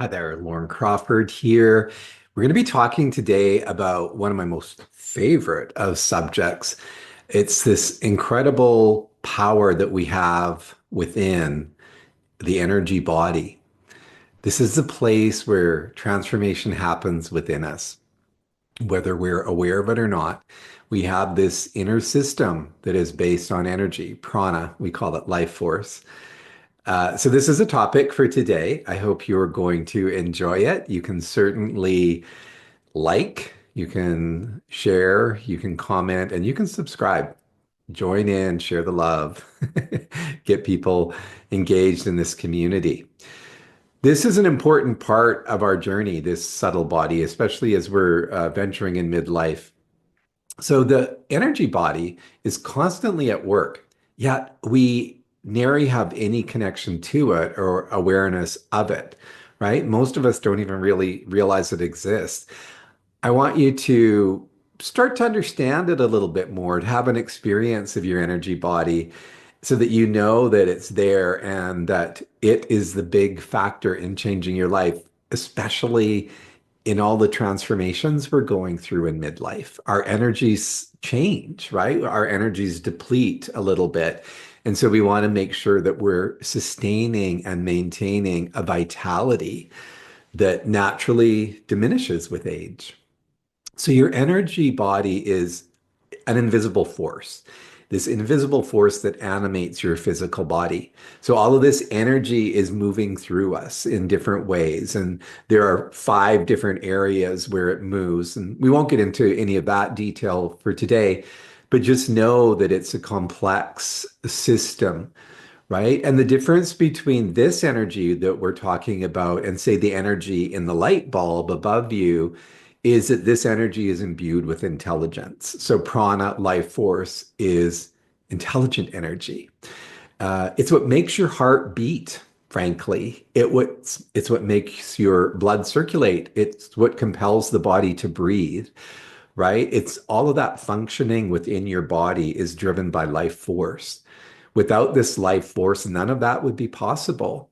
Hi there, Lauren Crawford here. We're going to be talking today about one of my most favorite of subjects. It's this incredible power that we have within the energy body. This is the place where transformation happens within us, whether we're aware of it or not. We have this inner system that is based on energy, prana, we call it life force. So this is a topic for today. I hope you're going to enjoy it. You can certainly you can share, you can comment, and you can subscribe. Join in, share the love, get people engaged in this community. This is an important part of our journey, this subtle body, especially as we're venturing in midlife. So the energy body is constantly at work, yet we nary have any connection to it or awareness of it, right? Most of us don't even really realize it exists. I want you to start to understand it a little bit more, to have an experience of your energy body so that you know that it's there and that it is the big factor in changing your life, especially in all the transformations we're going through in midlife. Our energies change, right? Our energies deplete a little bit. And so we want to make sure that we're sustaining and maintaining a vitality that naturally diminishes with age. So your energy body is an invisible force, this invisible force that animates your physical body. So all of this energy is moving through us in different ways. And there are 5 different areas where it moves. And we won't get into any of that detail for today, but just know that it's a complex system, right? And the difference between this energy that we're talking about and, say, the energy in the light bulb above you is that this energy is imbued with intelligence. So prana, life force, is intelligent energy. It's what makes your heart beat, frankly. It's what makes your blood circulate. It's what compels the body to breathe, right? It's all of that functioning within your body is driven by life force. Without this life force, none of that would be possible.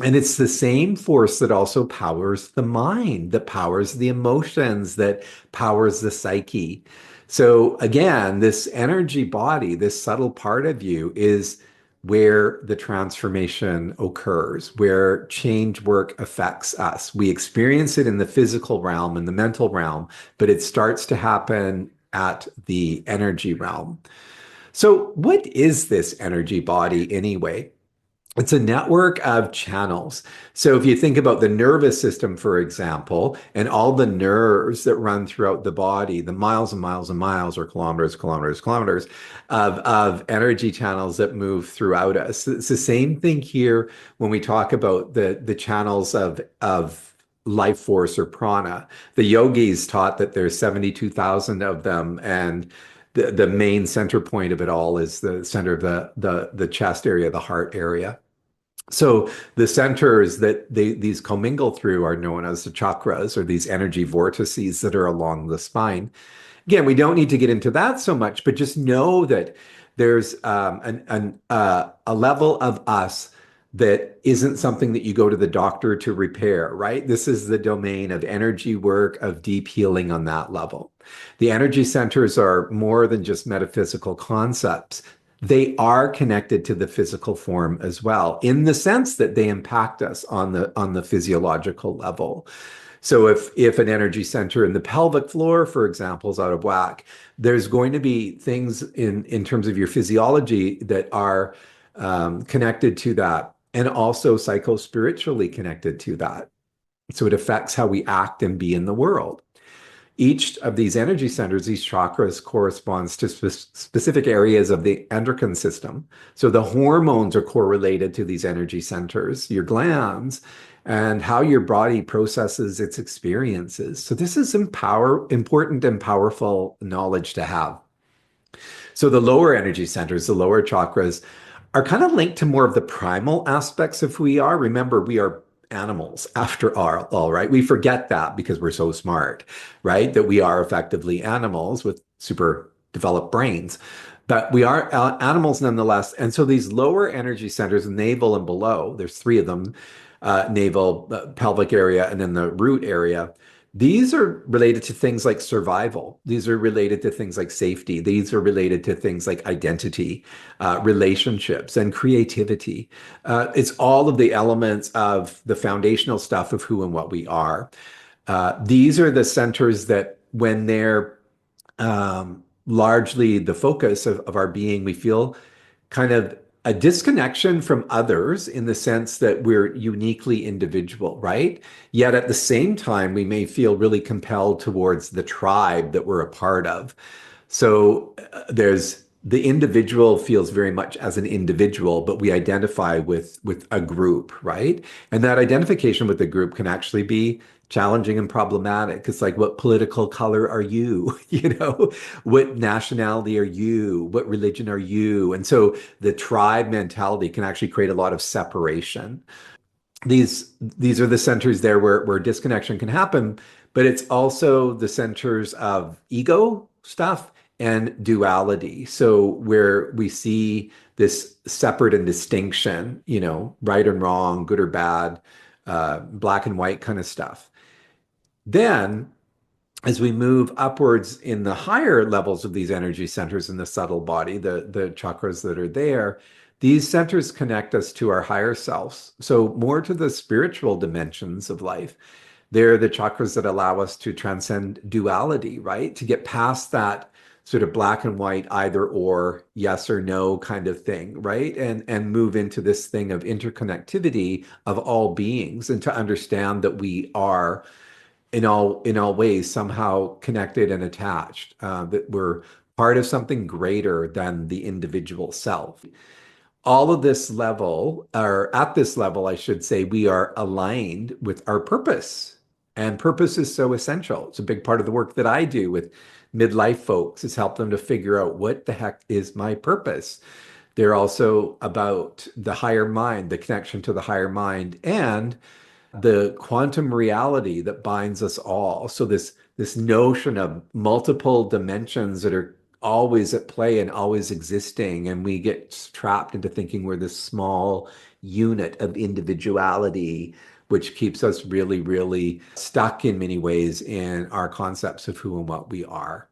And it's the same force that also powers the mind, that powers the emotions, that powers the psyche. So again, this energy body, this subtle part of you is where the transformation occurs, where change work affects us. We experience it in the physical realm and the mental realm, but it starts to happen at the energy realm. So what is this energy body anyway? It's a network of channels. So if you think about the nervous system, for example, and all the nerves that run throughout the body, the miles and miles and miles or kilometers of energy channels that move throughout us. It's the same thing here when we talk about the channels of life force or prana. The yogis taught that there's 72,000 of them, and the main center point of it all is the center of the chest area, the heart area. So the centers that these commingle through are known as the chakras, or these energy vortices that are along the spine. Again, we don't need to get into that so much, but just know that there's a level of us that isn't something that you go to the doctor to repair, right? This is the domain of energy work, of deep healing on that level. The energy centers are more than just metaphysical concepts. They are connected to the physical form as well, in the sense that they impact us on the physiological level. So if an energy center in the pelvic floor, for example, is out of whack, there's going to be things in terms of your physiology that are connected to that, and also psycho-spiritually connected to that. So it affects how we act and be in the world. Each of these energy centers, these chakras, corresponds to specific areas of the endocrine system. So the hormones are correlated to these energy centers, your glands, and how your body processes its experiences. So this is important and powerful knowledge to have. So the lower energy centers, the lower chakras, are kind of linked to more of the primal aspects of who we are. Remember, we are animals after all, right? We forget that because we're so smart, right? That we are effectively animals with super developed brains. But we are animals nonetheless. And so these lower energy centers, navel and below, there's 3 of them, navel, pelvic area, and then the root area. These are related to things like survival. These are related to things like safety. These are related to things like identity, relationships, and creativity. It's all of the elements of the foundational stuff of who and what we are. These are the centers that, when they're largely the focus of our being, we feel kind of a disconnection from others in the sense that we're uniquely individual, right? Yet at the same time, we may feel really compelled towards the tribe that we're a part of. So there's the individual feels very much as an individual, but we identify with a group, right? And that identification with the group can actually be challenging and problematic. It's like, what political color are you? You know, what nationality are you? What religion are you? And so the tribe mentality can actually create a lot of separation. These are the centers there where disconnection can happen, but it's also the centers of ego stuff and duality. So where we see this separate and distinction, you know, right and wrong, good or bad, black and white kind of stuff. Then as we move upwards in the higher levels of these energy centers in the subtle body, the chakras that are there, these centers connect us to our higher selves. So more to the spiritual dimensions of life. They're the chakras that allow us to transcend duality, right? To get past that sort of black and white, either or, yes or no kind of thing, right? And move into this thing of interconnectivity of all beings, and to understand that we are in all ways somehow connected and attached, that we're part of something greater than the individual self. All of this level, or at this level, I should say, we are aligned with our purpose. And purpose is so essential. It's a big part of the work that I do with midlife folks, is help them to figure out, what the heck is my purpose? They're also about the higher mind, the connection to the higher mind, and the quantum reality that binds us all. So this notion of multiple dimensions that are always at play and always existing, and we get trapped into thinking we're this small unit of individuality, which keeps us really, really stuck in many ways in our concepts of who and what we are.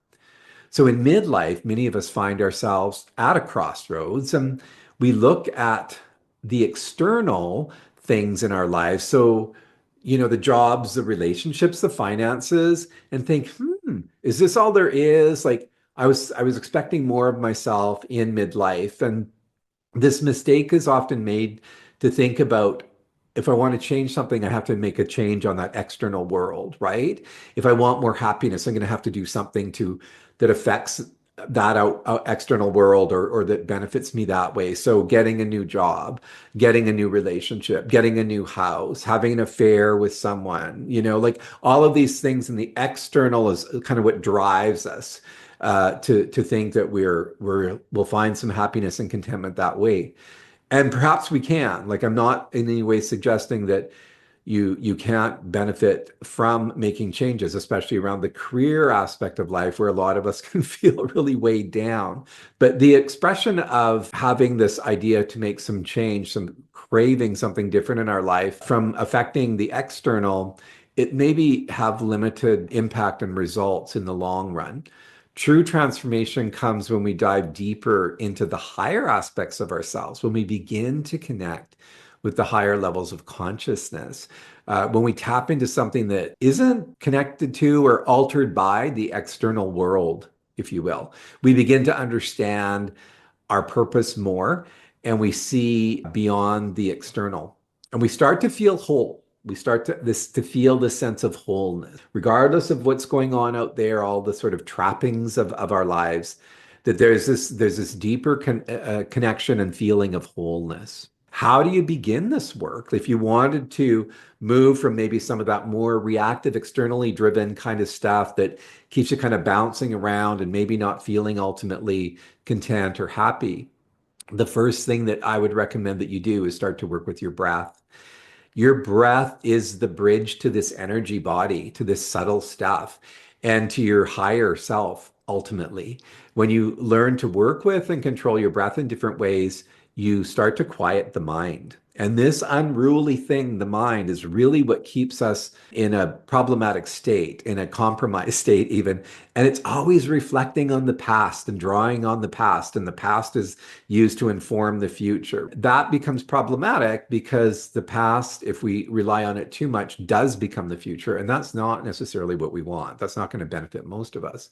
So in midlife, many of us find ourselves at a crossroads, and we look at the external things in our lives. So, you know, the jobs, the relationships, the finances, and think, is this all there is? Like, I was expecting more of myself in midlife. And this mistake is often made to think about, if I want to change something, I have to make a change on that external world, right? If I want more happiness, I'm going to have to do something to that affects that out external world, or that benefits me that way. So getting a new job, getting a new relationship, getting a new house, having an affair with someone, you know, like all of these things in the external is kind of what drives us to think that we'll find some happiness and contentment that way. And perhaps we can. Like, I'm not in any way suggesting that you can't benefit from making changes, especially around the career aspect of life, where a lot of us can feel really weighed down. But the expression of having this idea to make some change, some craving something different in our life from affecting the external, it maybe have limited impact and results in the long run. True transformation comes when we dive deeper into the higher aspects of ourselves, when we begin to connect with the higher levels of consciousness, when we tap into something that isn't connected to or altered by the external world, if you will. We begin to understand our purpose more, and we see beyond the external, and we start to feel whole. We start to feel this sense of wholeness, regardless of what's going on out there, all the sort of trappings of our lives, that there's this deeper connection and feeling of wholeness. How do you begin this work? If you wanted to move from maybe some of that more reactive, externally driven kind of stuff that keeps you kind of bouncing around and maybe not feeling ultimately content or happy, the first thing that I would recommend that you do is start to work with your breath. Your breath is the bridge to this energy body, to this subtle stuff, and to your higher self, ultimately. When you learn to work with and control your breath in different ways, you start to quiet the mind. And this unruly thing, the mind, is really what keeps us in a problematic state, in a compromised state, even. And it's always reflecting on the past and drawing on the past. And the past is used to inform the future. That becomes problematic because the past, if we rely on it too much, does become the future. And that's not necessarily what we want. That's not going to benefit most of us.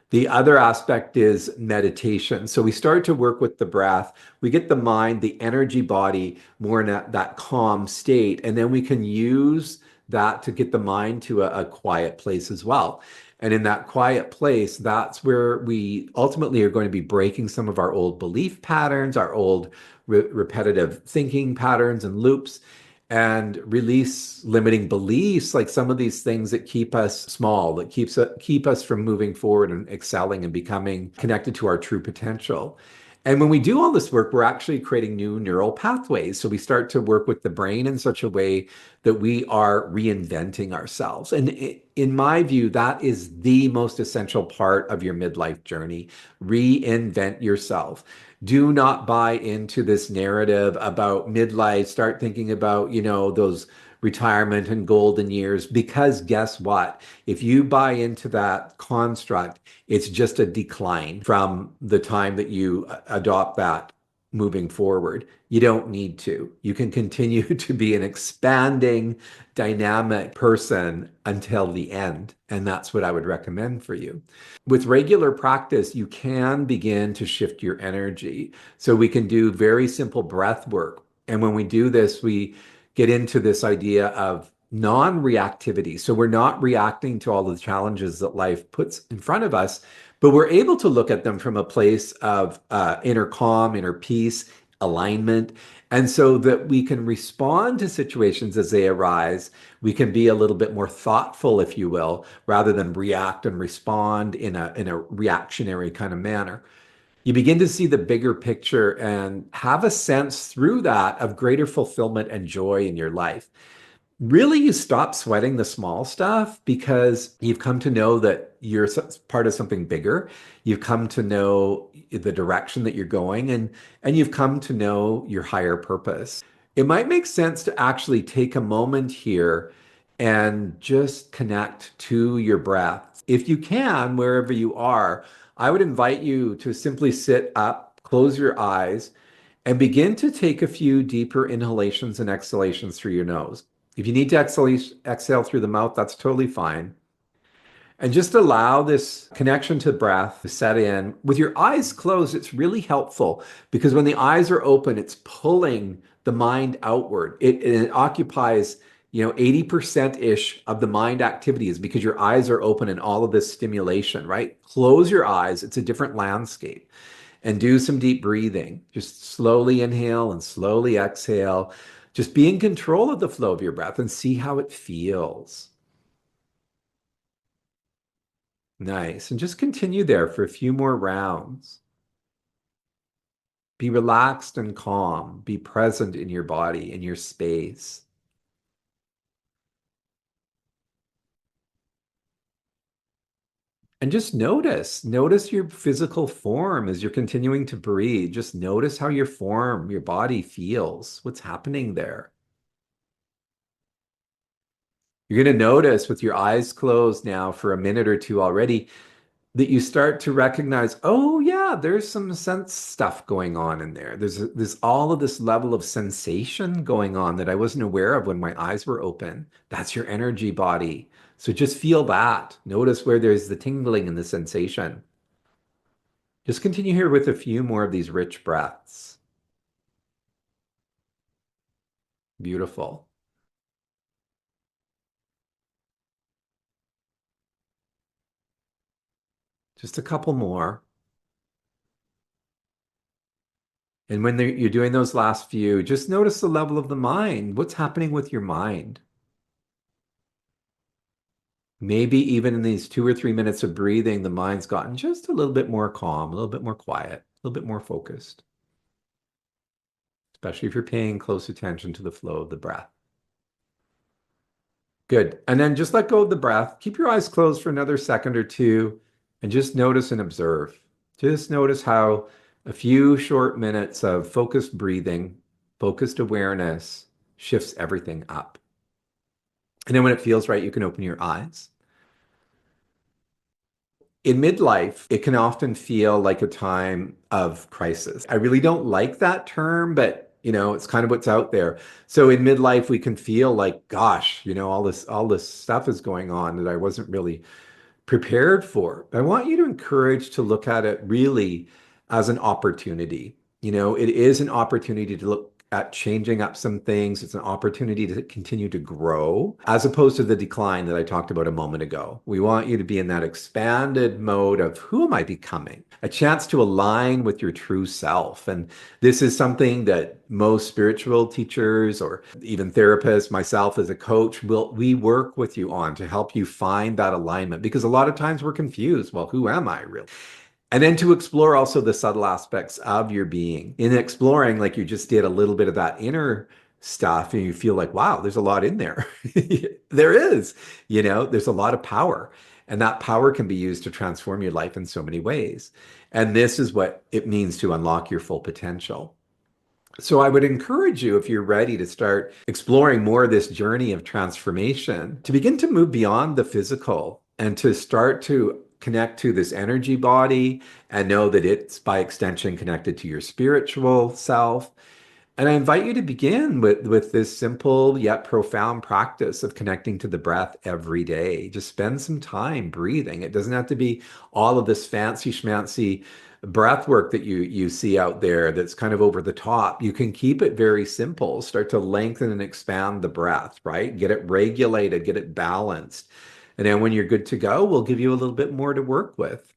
The other aspect is meditation. So we start to work with the breath. We get the mind, the energy body more in that calm state. And then we can use that to get the mind to a quiet place as well. And in that quiet place, that's where we ultimately are going to be breaking some of our old belief patterns, our old repetitive thinking patterns and loops, and release limiting beliefs, like some of these things that keep us small, that keep us from moving forward and excelling and becoming connected to our true potential. And when we do all this work, we're actually creating new neural pathways. So we start to work with the brain in such a way that we are reinventing ourselves. And in my view, that is the most essential part of your midlife journey. Reinvent yourself. Do not buy into this narrative about midlife. Start thinking about, those retirement and golden years, because guess what? If you buy into that construct, it's just a decline from the time that you adopt that moving forward. You don't need to. You can continue to be an expanding, dynamic person until the end. And that's what I would recommend for you. With regular practice, you can begin to shift your energy. So we can do very simple breath work. And when we do this, we get into this idea of non-reactivity. So we're not reacting to all the challenges that life puts in front of us, but we're able to look at them from a place of inner calm, inner peace, alignment. And so that we can respond to situations as they arise. We can be a little bit more thoughtful, if you will, rather than react and respond in a reactionary kind of manner. You begin to see the bigger picture and have a sense through that of greater fulfillment and joy in your life. Really, you stop sweating the small stuff because you've come to know that you're part of something bigger. You've come to know the direction that you're going, and you've come to know your higher purpose. It might make sense to actually take a moment here and just connect to your breath. If you can, wherever you are, I would invite you to simply sit up, close your eyes, and begin to take a few deeper inhalations and exhalations through your nose. If you need to exhale through the mouth, that's totally fine. And just allow this connection to breath to set in. With your eyes closed, it's really helpful because when the eyes are open, it's pulling the mind outward. It occupies, 80% ish of the mind activities because your eyes are open and all of this stimulation, right? Close your eyes. It's a different landscape. And do some deep breathing. Just slowly inhale and slowly exhale. Just be in control of the flow of your breath and see how it feels. Nice. And just continue there for a few more rounds. Be relaxed and calm. Be present in your body, in your space. And just notice your physical form as you're continuing to breathe. Just notice how your body feels, what's happening there. You're going to notice with your eyes closed now for a minute or two already that you start to recognize, oh yeah, there's some sense stuff going on in there. There's all of this level of sensation going on that I wasn't aware of when my eyes were open. That's your energy body. So just feel that. Notice where there's the tingling and the sensation. Just continue here with a few more of these rich breaths. Beautiful. Just a couple more. And when you're doing those last few, just notice the level of the mind. What's happening with your mind? Maybe even in these 2 or 3 minutes of breathing, the mind's gotten just a little bit more calm, a little bit more quiet, a little bit more focused, especially if you're paying close attention to the flow of the breath. Good. And then just let go of the breath. Keep your eyes closed for another second or two and just notice and observe. Just notice how a few short minutes of focused breathing focused awareness shifts everything up. And then when it feels right, you can open your eyes. In midlife, it can often feel like a time of crisis. I really don't like that term, but it's kind of what's out there. So in midlife, we can feel like, gosh, all this stuff is going on that I wasn't really prepared for. I want you to encourage to look at it really as an opportunity. It is an opportunity to look at changing up some things. It's an opportunity to continue to grow as opposed to the decline that I talked about a moment ago. We want you to be in that expanded mode of who am I becoming? A chance to align with your true self. And this is something that most spiritual teachers or even therapists, myself as a coach, we work with you on to help you find that alignment because a lot of times we're confused. Well, who am I really? And then to explore also the subtle aspects of your being. In exploring, like you just did a little bit of that inner stuff, and you feel like, wow, there's a lot in there. There is, there's a lot of power. And that power can be used to transform your life in so many ways. And this is what it means to unlock your full potential. So I would encourage you, if you're ready to start exploring more of this journey of transformation, to begin to move beyond the physical and to start to connect to this energy body and know that it's by extension connected to your spiritual self. And I invite you to begin with this simple yet profound practice of connecting to the breath every day. Just spend some time breathing. It doesn't have to be all of this fancy schmancy breath work that you see out there that's kind of over the top. You can keep it very simple. Start to lengthen and expand the breath, right? Get it regulated, get it balanced. And then when you're good to go, we'll give you a little bit more to work with.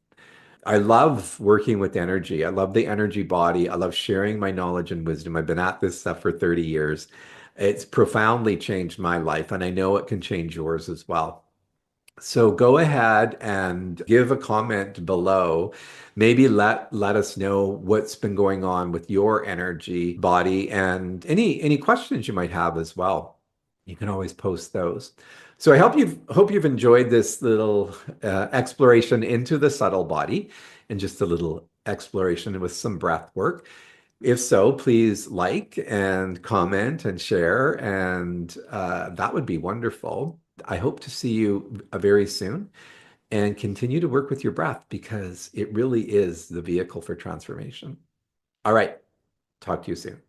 I love working with energy. I love the energy body. I love sharing my knowledge and wisdom. I've been at this stuff for 30 years. It's profoundly changed my life, and I know it can change yours as well. So go ahead and give a comment below. Maybe let us know what's been going on with your energy body and any questions you might have as well. You can always post those. So I hope you've enjoyed this little exploration into the subtle body and just a little exploration with some breath work. If so, please like and comment and share, and that would be wonderful. I hope to see you very soon and continue to work with your breath because it really is the vehicle for transformation. All right, talk to you soon.